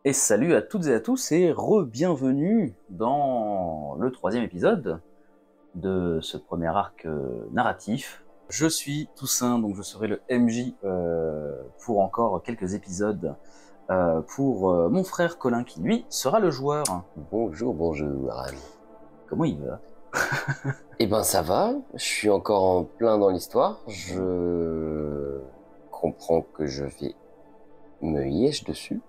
Et salut à toutes et à tous et re-bienvenue dans le troisième épisode de ce premier arc narratif. Je suis Toussaint, donc je serai le MJ pour encore quelques épisodes pour mon frère Colin qui lui sera le joueur. Bonjour, bonjour. Comment il va? Eh ben ça va, je suis encore en plein dans l'histoire. Je comprends que je vais me yèche dessus.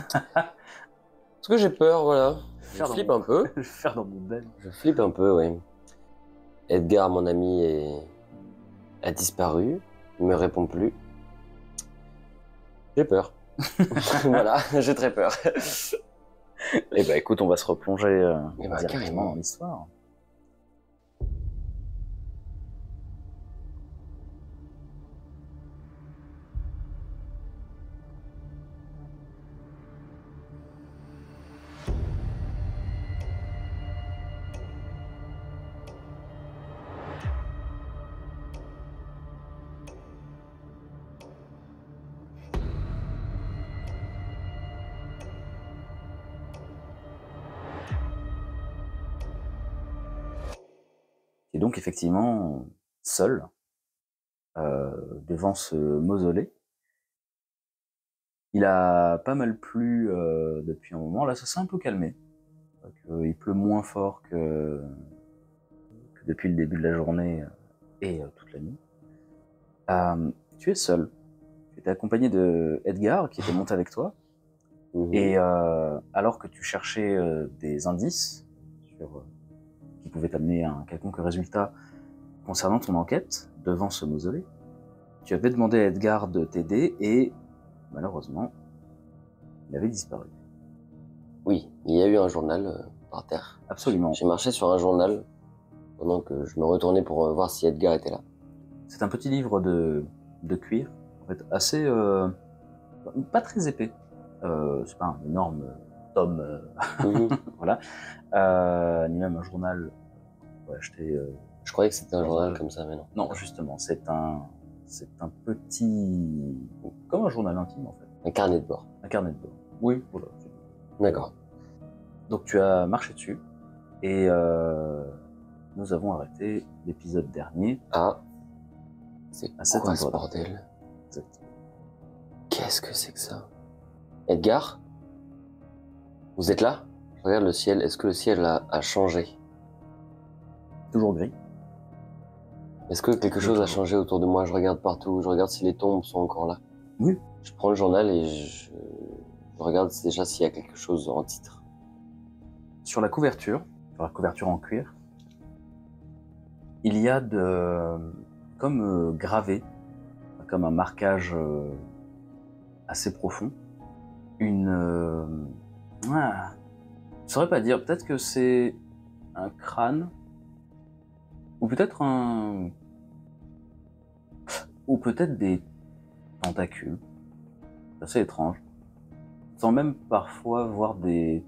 Parce que j'ai peur, voilà. Je flippe un peu. Faire dans mon bel. Je flippe un peu, oui. Edgar, mon ami, a disparu. Il me répond plus. J'ai peur. Voilà, j'ai très peur. Eh ben écoute, on va se replonger directement carrément dans l'histoire. Et donc effectivement seul devant ce mausolée. Il a pas mal plu depuis un moment. Là, ça s'est un peu calmé. Il pleut moins fort que depuis le début de la journée et toute la nuit. Tu es seul. Tu étais accompagné de Edgar qui était monté avec toi. Et alors que tu cherchais des indices sur, qui pouvaient t'amener à un quelconque résultat concernant ton enquête devant ce mausolée, tu avais demandé à Edgar de t'aider et malheureusement, il avait disparu. Oui, il y a eu un journal par terre. Absolument. J'ai marché sur un journal pendant que je me retournais pour voir si Edgar était là. C'est un petit livre de cuir, en fait, assez pas très épais. C'est pas un énorme tome, voilà, ni même un journal qu'on pourrait acheter. Je croyais que c'était un journal comme ça, mais non. Non, justement, c'est un petit, comme un journal intime en fait. Un carnet de bord. Un carnet de bord. Oui, voilà. D'accord. Donc tu as marché dessus et nous avons arrêté l'épisode dernier. Ah, c'est quoi ce endroit. bordel? Qu'est-ce que c'est que ça? Edgar? Vous êtes là? Je regarde le ciel. Est-ce que le ciel a changé? Toujours gris. Est-ce que quelque chose a changé autour de moi? Je regarde partout. Je regarde si les tombes sont encore là. Oui. Je prends le journal et je regarde déjà s'il y a quelque chose en titre. Sur la couverture en cuir, il y a comme gravé, comme un marquage assez profond, une... je saurais pas dire, peut-être que c'est un crâne, ou peut-être ou peut-être des tentacules. C'est assez étrange. Sans même parfois voir des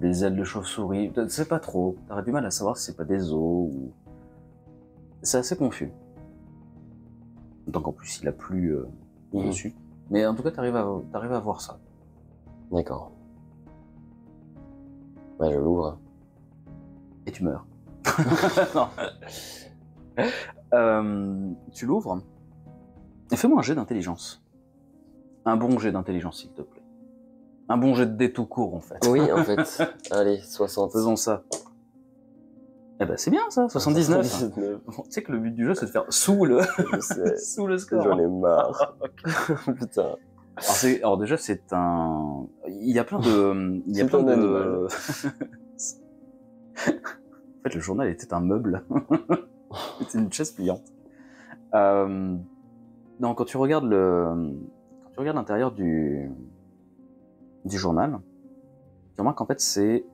ailes de chauve-souris, c'est pas trop. T'aurais du mal à savoir si c'est pas des os ou... C'est assez confus. D'autant qu'en plus il a plu dessus. Mais en tout cas t'arrives à voir ça. D'accord. Ouais, je l'ouvre. Et tu meurs. Non. Tu l'ouvres. Et fais-moi un jet d'intelligence. Un bon jet d'intelligence s'il te plaît. Un bon jet de dés tout court en fait. Oui, en fait. Allez, 60. Faisons ça. Eh ben c'est bien ça, 79. 79. Tu sais que le but du jeu c'est de faire sous le score. J'en ai marre. Putain. Alors déjà c'est un... Il y a plein de... Il y a C'est plein un de... animal. En fait le journal était un meuble. C'était une chaise pliante. Non, quand tu regardes l'intérieur du journal, tu remarques qu'en fait c'est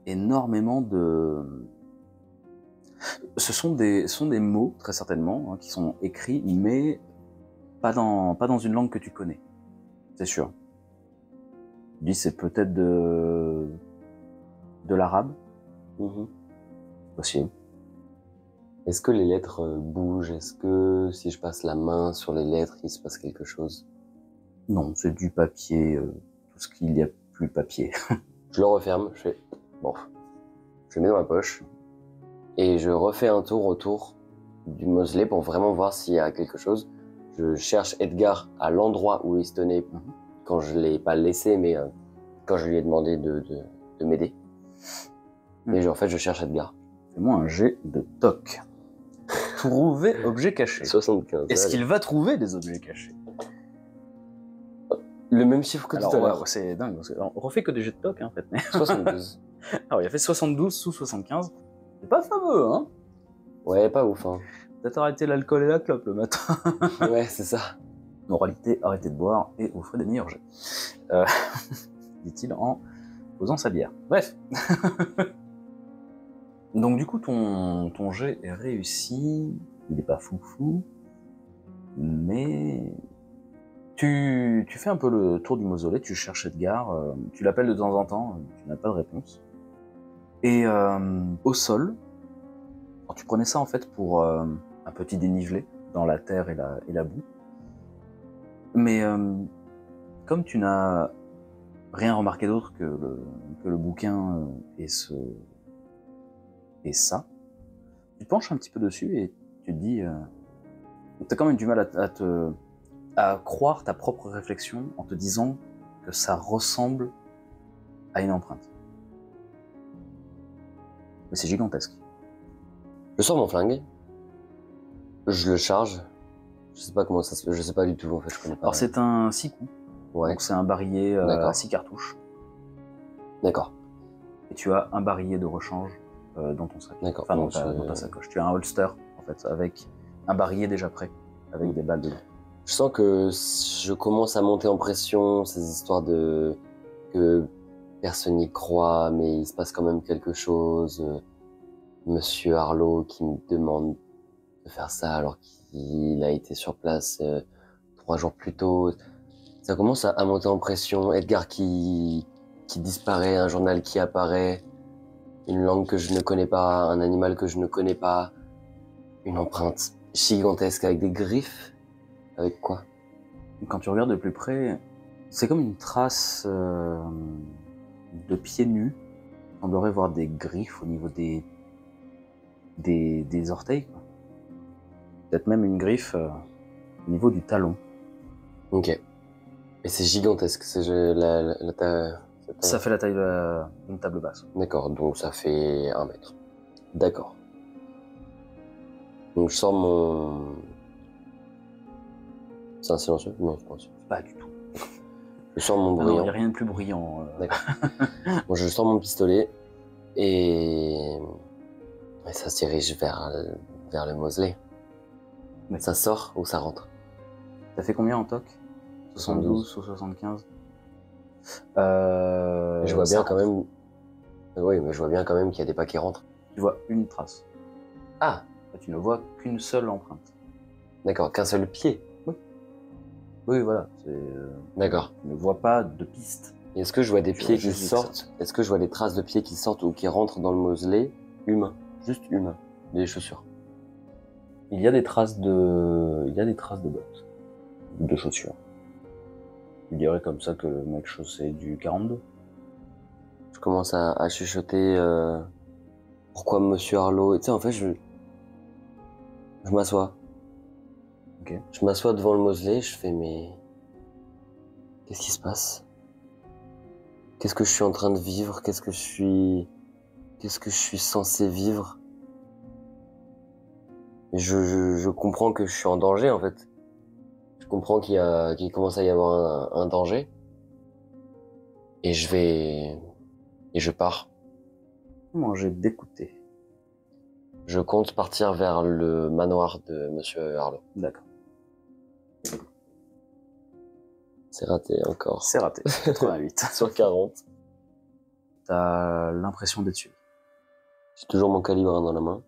énormément de... Ce sont des mots, très certainement, hein, qui sont écrits, mais pas dans une langue que tu connais. C'est sûr. Tu dis c'est peut-être de l'arabe. Possible. Est-ce que les lettres bougent? Est-ce que si je passe la main sur les lettres, il se passe quelque chose? Non, c'est du papier, tout parce qu'il n'y a plus papier. Je le referme, je fais bon, je le mets dans ma poche et je refais un tour autour du mausolée pour vraiment voir s'il y a quelque chose. Je cherche Edgar à l'endroit où il se tenait quand je l'ai pas laissé, mais quand je lui ai demandé de m'aider. Et en fait, je cherche Edgar. Fais-moi un jet de toc. Trouver objet caché. 75. Est-ce qu'il va trouver des objets cachés? Le même chiffre que tout à l'heure. Ouais, c'est dingue. On refait que des jets de toc, hein, en fait. Mais... 72. Alors, il a fait 72 sous 75. C'est pas fameux, hein? Ouais, pas ouf, hein. Peut-être arrêter l'alcool et la clope le matin. Ouais, c'est ça. Moralité, arrêtez de boire et offrez des meilleurs jets. Dit-il en posant sa bière. Bref. Donc du coup, ton jet est réussi. Il n'est pas foufou. Mais... Tu fais un peu le tour du mausolée, tu cherches Edgar, tu l'appelles de temps en temps, tu n'as pas de réponse. Et au sol, alors tu prenais ça en fait pour un petit dénivelé dans la terre et la boue. Mais comme tu n'as rien remarqué d'autre que le bouquin et ça, tu te penches un petit peu dessus et tu te dis... tu as quand même du mal à croire ta propre réflexion en te disant que ça ressemble à une empreinte. Mais c'est gigantesque. Je sors mon flingue, je le charge. Je sais pas comment ça se fait, je sais pas du tout en fait, je connais pas. Alors c'est un 6 coups, ouais. Donc c'est un barillet à 6 cartouches. D'accord. Et tu as un barillet de rechange dans ton sac. D'accord. Enfin dans ta sacoche. Tu as un holster en fait avec un barillet déjà prêt, avec des balles dedans. Je sens que je commence à monter en pression, ces histoires que personne n'y croit, mais il se passe quand même quelque chose. Monsieur Harlow qui me demande de faire ça alors qu'il a été sur place 3 jours plus tôt. Ça commence à monter en pression. Edgar qui disparaît, un journal qui apparaît, une langue que je ne connais pas, un animal que je ne connais pas, une empreinte gigantesque avec des griffes. Avec quoi? Quand tu regardes de plus près, c'est comme une trace de pieds nus. On devrait voir des griffes au niveau des orteils. Peut-être même une griffe au niveau du talon. Ok. Et c'est gigantesque. C'est ça fait la taille d'une table basse. D'accord, donc ça fait 1 mètre. D'accord. Donc je sors mon... C'est un silencieux? Non, c'est pas un silencieux. Pas du tout. Je sors mon brillant. Non, il n'y a rien de plus brillant. D'accord. Bon, je sors mon pistolet et ça se dirige vers le mausolée. Mais ça sort ou ça rentre? Ça fait combien en toc? 72 ou 75? Je vois bien quand même... Oui, mais je vois bien quand même qu'il y a des pas qui rentrent. Tu vois une trace. Ah! Tu ne vois qu'une seule empreinte. D'accord, qu'un seul pied? Oui. Oui, voilà. D'accord. Tu ne vois pas de piste. Est-ce que je vois des pieds qui sortent? Est-ce que je vois des traces de pieds qui sortent ou qui rentrent dans le mausolée? Humain. Juste humain. Des chaussures. Il y a des traces de bottes. De chaussures. Je dirais comme ça que le mec chaussait du 42. Je commence à chuchoter pourquoi Monsieur Harlow. Tu sais, en fait, je m'assois. Okay. Je m'assois devant le mausolée, je fais mais... Qu'est-ce qui se passe? Qu'est-ce que je suis en train de vivre? Qu'est-ce que je suis censé vivre? Et je comprends que je suis en danger en fait. Je comprends qu'il commence à y avoir un danger. Et je pars. Manger d'écouter. Je compte partir vers le manoir de Monsieur Harlow. D'accord. C'est raté encore. C'est raté. 88. Sur 40. T'as l'impression d'être suivi. J'ai toujours mon calibre dans la main.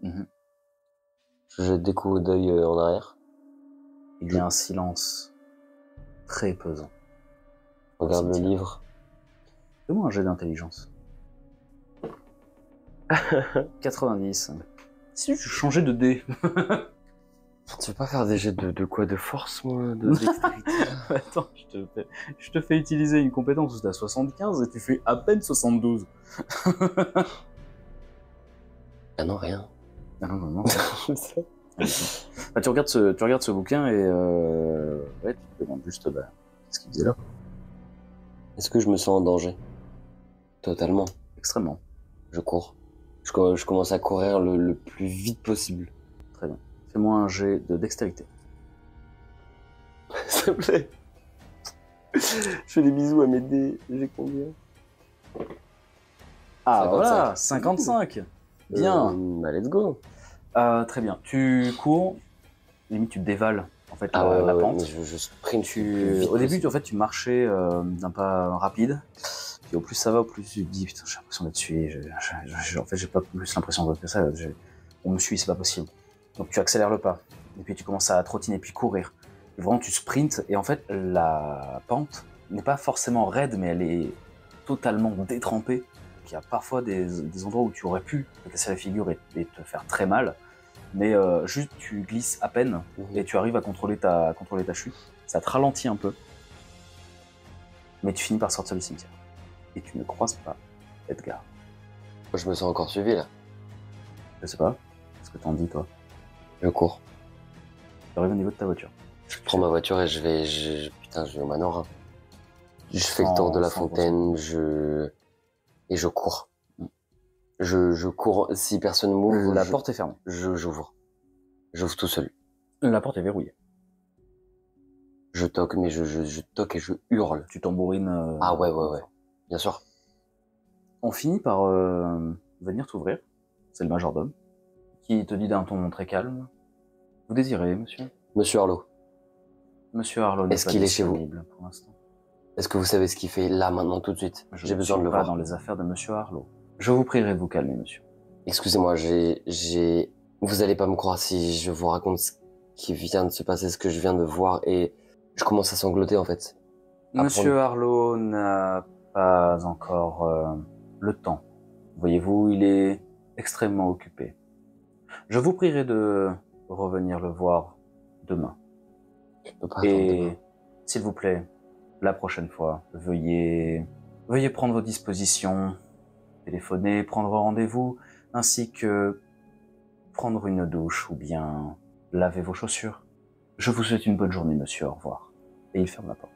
Je jette des coups d'œil en arrière. Il y a un silence très pesant. Je regarde le livre. Fais-moi un jet d'intelligence. 90. Si tu changeais de dé. Tu veux pas faire des jets de quoi? De force, moi? De dextérité? Attends, je te fais utiliser une compétence où t'as 75 et tu fais à peine 72. Ah non, rien. Ah non, non, non. Bah, tu regardes ce bouquin et ouais, tu te demandes juste ce qu'il faisait là. Est-ce que je me sens en danger? Totalement. Extrêmement. Je cours. Je commence à courir le plus vite possible. Très bien. Fais-moi un jet de dextérité. S'il te plaît. Je fais des bisous à mes dés. J'ai combien? Ah 55. voilà, 55. Bien. Bah let's go. Très bien. Tu cours, limite tu dévales en fait Ah ouais, la ouais, pente. mais je sprint. le plus vite Au début, possible. en fait, tu marchais d'un pas rapide. Puis au plus ça va, au plus tu te dis putain, j'ai l'impression d'être suivi. En fait, j'ai pas plus l'impression que ça. On me suit, c'est pas possible. Donc tu accélères le pas. Et puis tu commences à trottiner, puis courir. Et vraiment, tu sprints. Et en fait, la pente n'est pas forcément raide, mais elle est totalement détrempée. Il y a parfois des endroits où tu aurais pu te casser la figure et te faire très mal. Mais juste tu glisses à peine et tu arrives à contrôler ta chute. Ça te ralentit un peu. Mais tu finis par sortir du cimetière. Et tu ne croises pas Edgar. Moi, je me sens encore suivi là. Je sais pas. Qu'est-ce que t'en dis, toi? Je cours. Tu arrives au niveau de ta voiture. Je prends ma voiture et je vais au manoir. Je fais le tour de la Sans fontaine, et je cours. Je cours. Si personne m'ouvre, La porte est fermée. j'ouvre. J'ouvre tout seul. La porte est verrouillée. Je toque, mais je toque et je hurle. Tu tambourines. Ah ouais. Bien sûr. On finit par venir t'ouvrir. C'est le majordome qui te dit d'un ton très calme. Vous désirez, monsieur? Monsieur Arlo, Monsieur Harlow n'est Est-ce pas qu'il est chez vous? disponible pour l'instant. est-ce que vous savez ce qu'il fait là, maintenant, tout de suite? Je J'ai ne besoin de suis le pas voir. dans les affaires de monsieur Harlow. Je vous prierai de vous calmer, monsieur. Excusez-moi, vous allez pas me croire si je vous raconte ce qui vient de se passer, ce que je viens de voir, et je commence à sangloter, en fait. Monsieur Harlow n'a pas encore le temps. Voyez-vous, il est extrêmement occupé. Je vous prierai de revenir le voir demain. Je peux pas attendre demain. Et s'il vous plaît, la prochaine fois, veuillez prendre vos dispositions, téléphoner, prendre rendez-vous, ainsi que prendre une douche ou bien laver vos chaussures. Je vous souhaite une bonne journée, monsieur. Au revoir. Et il ferme la porte.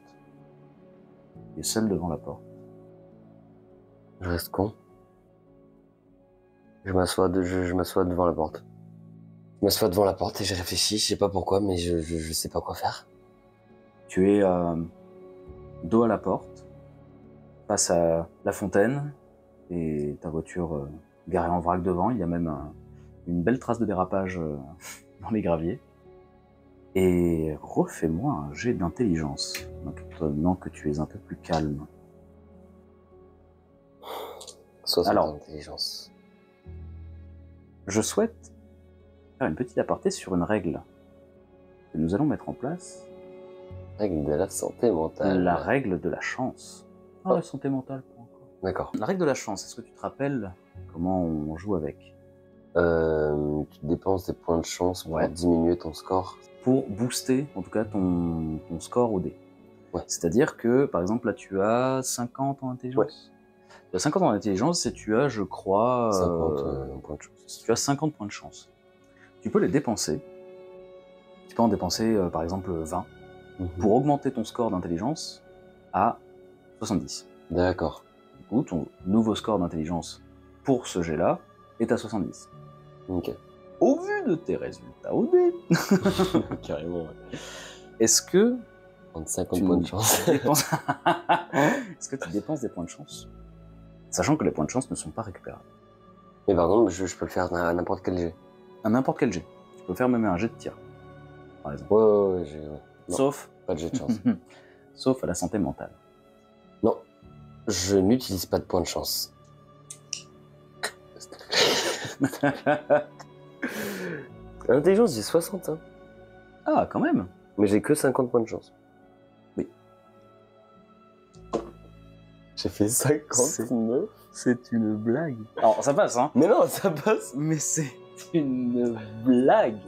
Il est seul devant la porte. Je reste con. Je m'assois devant la porte. Je m'assois devant la porte et je réfléchis, je sais pas pourquoi, mais je sais pas quoi faire. Tu es dos à la porte, face à la fontaine, et ta voiture garée en vrac devant. Il y a même une belle trace de dérapage dans les graviers. Et refais-moi un jet d'intelligence, maintenant que tu es un peu plus calme. 60 Alors. d'intelligence. Je souhaite faire une petite aparté sur une règle que nous allons mettre en place. Règle de la santé mentale. La règle de la chance. Ah, la santé mentale, pas encore. D'accord. La règle de la chance, est-ce que tu te rappelles comment on joue avec? Tu dépenses des points de chance pour Ouais. diminuer ton score. Pour booster, en tout cas, ton score au dé. Ouais. C'est-à-dire que, par exemple, là, tu as 50 en intelligence. Ouais. Tu as 50 en intelligence et tu as, je crois... 50 points de chance. Tu as 50 points de chance. Tu peux les dépenser. Tu peux en dépenser, par exemple, 20. Pour augmenter ton score d'intelligence à 70. D'accord. Du coup, ton nouveau score d'intelligence pour ce jet-là est à 70. Ok. Au vu de tes résultats au dé, Carrément, ouais. est-ce que 50 tu points de chance. dépenses... est-ce que tu dépenses des points de chance? Sachant que les points de chance ne sont pas récupérables. Mais par contre, je peux le faire à n'importe quel jet. À n'importe quel jet. Tu peux faire même un jet de tir, par exemple. Ouais. Non, Sauf... pas de jet de chance. Sauf à la santé mentale. Non, je n'utilise pas de points de chance. L'intelligence, j'ai 60, hein. Ah, quand même. Mais j'ai que 50 points de chance. Oui. J'ai fait 59. C'est une blague. Alors, ça passe, hein. Mais non, ça passe. Mais c'est une blague.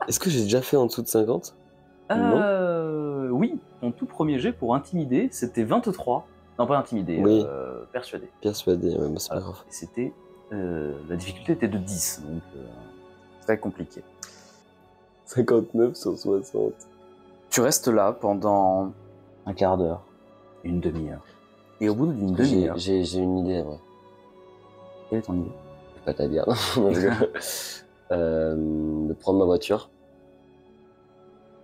Est-ce que j'ai déjà fait en dessous de 50? Oui, ton tout premier jet pour intimider, c'était 23. Non, pas intimider, Oui. persuader. Persuadé, ouais, mais c'est pas Voilà. grave. Et c'était, la difficulté était de 10, donc très compliqué. 59 sur 60. Tu restes là pendant un quart d'heure, une demi-heure. Et au bout d'une demi-heure, J'ai une idée, ouais. quelle est ton idée? Je vais pas te la dire. Non, je rigole. De prendre ma voiture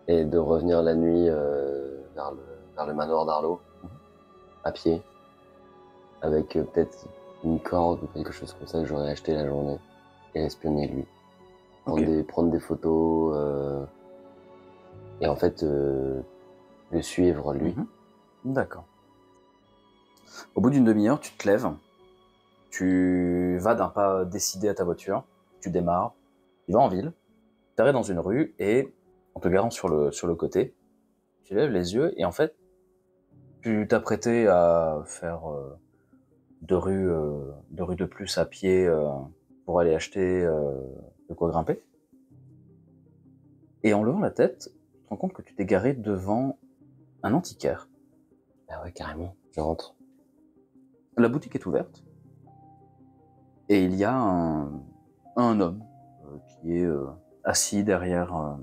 et de revenir la nuit vers le manoir d'Arlo, à pied, avec peut-être une corde ou quelque chose comme ça que j'aurais acheté la journée, et espionner lui. Prendre des photos, et en fait le suivre lui. D'accord. Au bout d'une demi-heure, tu te lèves, tu vas d'un pas décidé à ta voiture, tu démarres, tu vas en ville, tu arrives dans une rue et en te garant sur le côté, tu lèves les yeux et en fait, tu t'apprêtais à faire deux rues de plus à pied pour aller acheter de quoi grimper. Et en levant la tête, tu te rends compte que tu t'es garé devant un antiquaire. Ah ouais, carrément, je rentre. La boutique est ouverte et il y a un homme qui est assis derrière un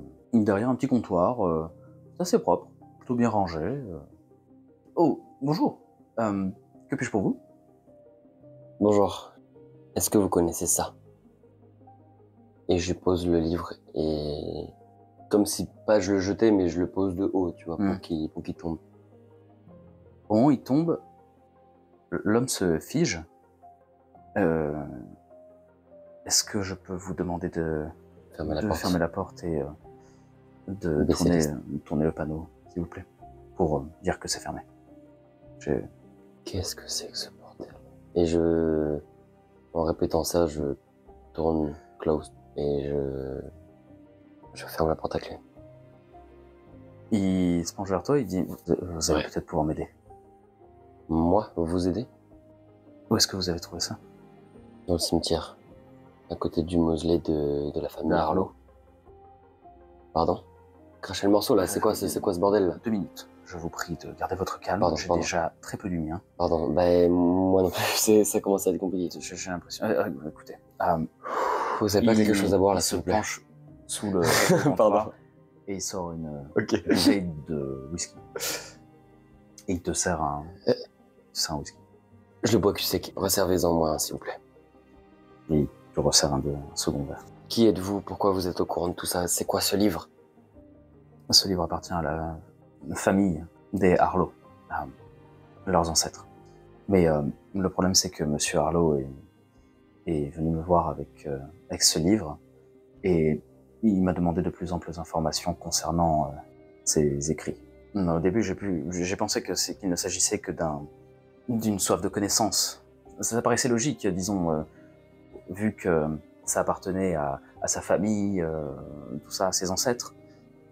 petit comptoir. C'est assez propre, plutôt bien rangé. Oh, bonjour. Que puis-je pour vous? Bonjour. Est-ce que vous connaissez ça? Et je pose le livre et comme si pas je le jetais, mais je le pose de haut, tu vois, pour qu'il tombe. Au moment où il tombe, l'homme se fige. Est-ce que je peux vous demander de fermer la porte et de tourner le panneau, s'il vous plaît, pour dire que c'est fermé. Qu'est-ce que c'est que ce bordel? Et en répétant ça, je tourne close et je ferme la porte à clé. Il se penche vers toi, il dit, vous allez peut-être pouvoir m'aider. Moi, vous aider? Où est-ce que vous avez trouvé ça? Dans le cimetière, à côté du mausolée de la famille Arlo. Pardon? Crachez le morceau là, c'est quoi ce bordel là? 2 minutes, je vous prie de garder votre calme, j'ai Pardon. déjà très peu du mien. Pardon, bah moi non plus, ça commence à être compliqué. J'ai l'impression... écoutez... vous avez pas quelque chose à boire là, s'il vous plaît? Il se penche sous le comptoir et il sort une bouteille de whisky. Et il te sert un whisky. Je le bois cul sec, resservez-en moi, s'il vous plaît. Et il te resserre un second verre. Qui êtes-vous? Pourquoi vous êtes au courant de tout ça? C'est quoi ce livre? Ce livre appartient à la famille des Arlo, leurs ancêtres. Mais le problème, c'est que Monsieur Arlo est venu me voir avec ce livre et il m'a demandé de plus amples informations concernant ses écrits. Au début, j'ai pensé qu'il ne s'agissait que d'une soif de connaissance. Ça paraissait logique, disons, vu que ça appartenait à sa famille, tout ça, à ses ancêtres.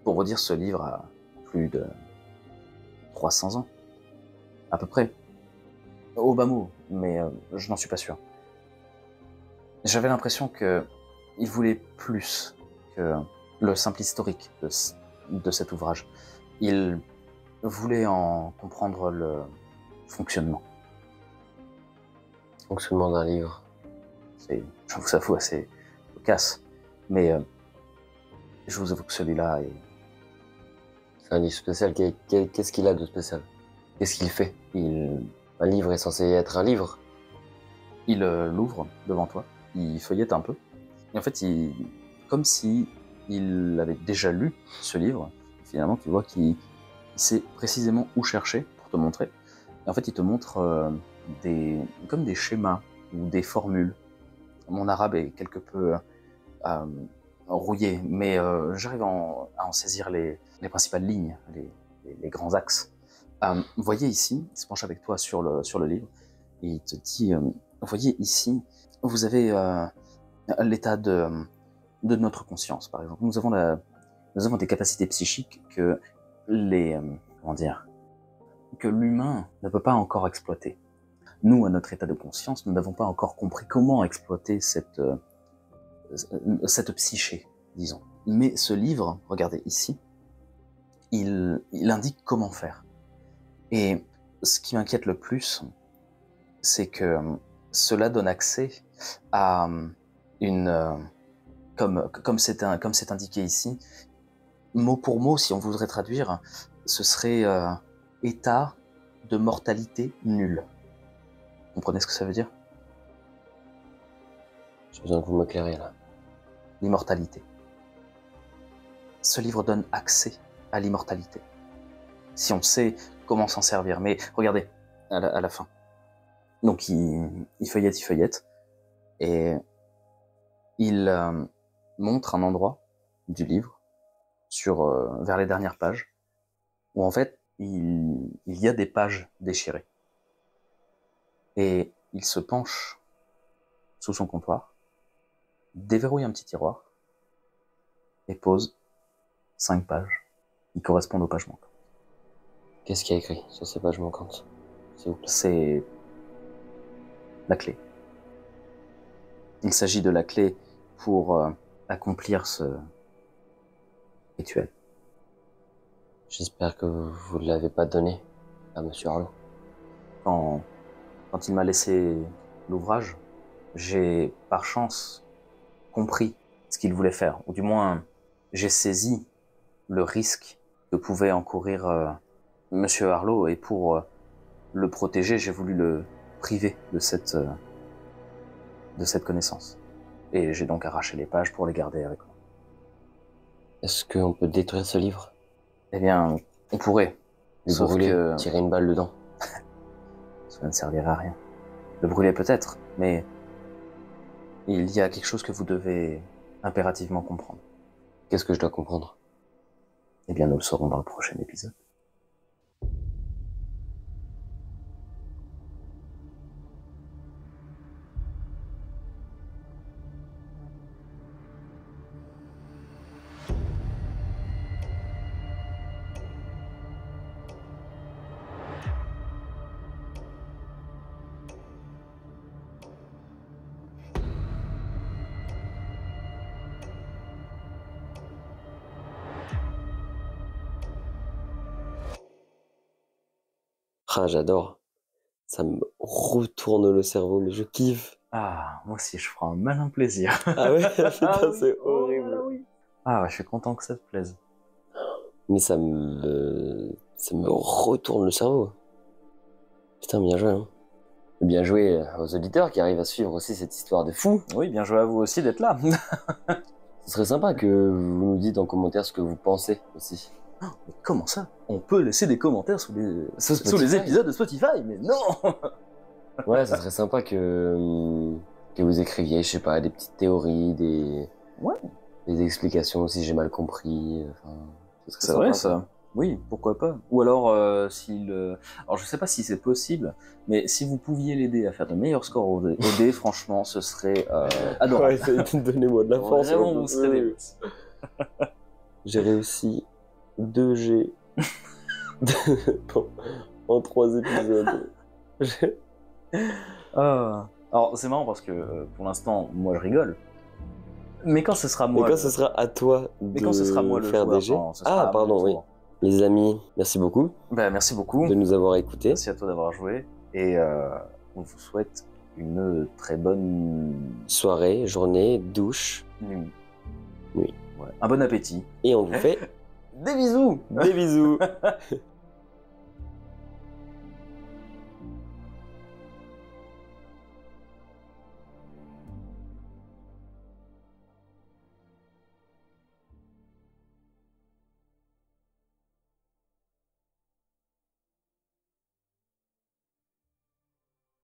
Pour vous dire, ce livre a plus de 300 ans, à peu près. Au bas mot, mais je n'en suis pas sûr. J'avais l'impression qu'il voulait plus que le simple historique de cet ouvrage. Il voulait en comprendre le fonctionnement. Fonctionnement d'un livre. Je vous avoue, assez cocasse, mais je vous avoue que celui-là est... C'est un livre spécial. Qu'est-ce qu'il a de spécial? Qu'est-ce qu'il fait? Un livre est censé être un livre. Il l'ouvre devant toi, il feuillette un peu, et en fait, comme si il avait déjà lu ce livre. Finalement, tu vois qu'il sait précisément où chercher pour te montrer. Et en fait, il te montre comme des schémas ou des formules. Mon arabe est quelque peu rouillé, mais j'arrive à en saisir les principales lignes, les grands axes. Vous voyez ici, il se penche avec toi sur le livre, et il te dit, vous voyez ici, vous avez l'état de notre conscience, par exemple. Nous avons des capacités psychiques que que l'humain ne peut pas encore exploiter. Nous, à notre état de conscience, nous n'avons pas encore compris comment exploiter cette psyché, disons. Mais ce livre, regardez ici, il indique comment faire. Et ce qui m'inquiète le plus, c'est que cela donne accès à une... comme c'est indiqué ici, mot pour mot, si on voudrait traduire, ce serait état de mortalité nulle. Vous comprenez ce que ça veut dire? J'ai besoin que vous m'éclairez là. L'immortalité. Ce livre donne accès à l'immortalité. Si on sait comment s'en servir. Mais regardez, à la fin. Donc il feuillette, et il montre un endroit du livre, vers les dernières pages, où en fait, il y a des pages déchirées. Et il se penche sous son comptoir, déverrouille un petit tiroir, et pose 5 pages qui correspondent aux pages manquantes. Qu'est-ce qu'il y a écrit sur ces pages manquantes, s'il vous plaît? C'est la clé. Il s'agit de la clé pour accomplir ce rituel. J'espère que vous ne l'avez pas donné à Monsieur Arlo. Quand il m'a laissé l'ouvrage, j'ai par chance compris ce qu'il voulait faire, ou du moins j'ai saisi le risque que pouvait encourir Monsieur Arlo, et pour le protéger, j'ai voulu le priver de cette connaissance. Et j'ai donc arraché les pages pour les garder avec moi. Est-ce qu'on peut détruire ce livre? Eh bien, on pourrait. Le Sauf brûler, que tirer une balle dedans. cela ne servirait à rien. Le brûler peut-être, mais il y a quelque chose que vous devez impérativement comprendre. Qu'est-ce que je dois comprendre? Eh bien, nous le saurons dans le prochain épisode. Ah, j'adore. Ça me retourne le cerveau, mais je kiffe. Ah, moi aussi, je ferai un malin plaisir. Ah ouais, putain, oui. c'est Oh horrible. là là, oui. Ah, ouais, je suis content que ça te plaise. Mais ça me retourne le cerveau. Putain, bien joué, hein. Bien joué aux auditeurs qui arrivent à suivre aussi cette histoire de fou. Oui, bien joué à vous aussi d'être là. Ce serait sympa que vous nous dites en commentaire ce que vous pensez aussi. Mais comment ça? On peut laisser des commentaires sous les Spotify. épisodes de Spotify, mais non. Ouais, ça serait sympa que vous écriviez, je sais pas, des petites théories, des explications aussi, j'ai mal compris. Enfin, ce serait C'est sympa, vrai quoi. ça. Oui, pourquoi pas. Ou alors, alors je sais pas si c'est possible, mais si vous pouviez l'aider à faire de meilleurs scores au dé, franchement, ce serait adorable. Ouais, donnez-moi de la force. Vraiment, vous serez des boss. J'ai réussi 2G en 3 épisodes. Alors, c'est marrant parce que pour l'instant, moi je rigole. Mais quand ce sera moi. Et quand ce sera à toi Mais quand ce sera moi de le faire joueur, des jets. quand ce sera Ah, à pardon, mon oui. tour. Les amis, merci beaucoup Ben, merci beaucoup. de nous avoir écoutés. Merci à toi d'avoir joué. Et on vous souhaite une très bonne Soirée, journée, douche. nuit. Nuit. Ouais. Un bon appétit. Et on vous fait Des bisous. des bisous.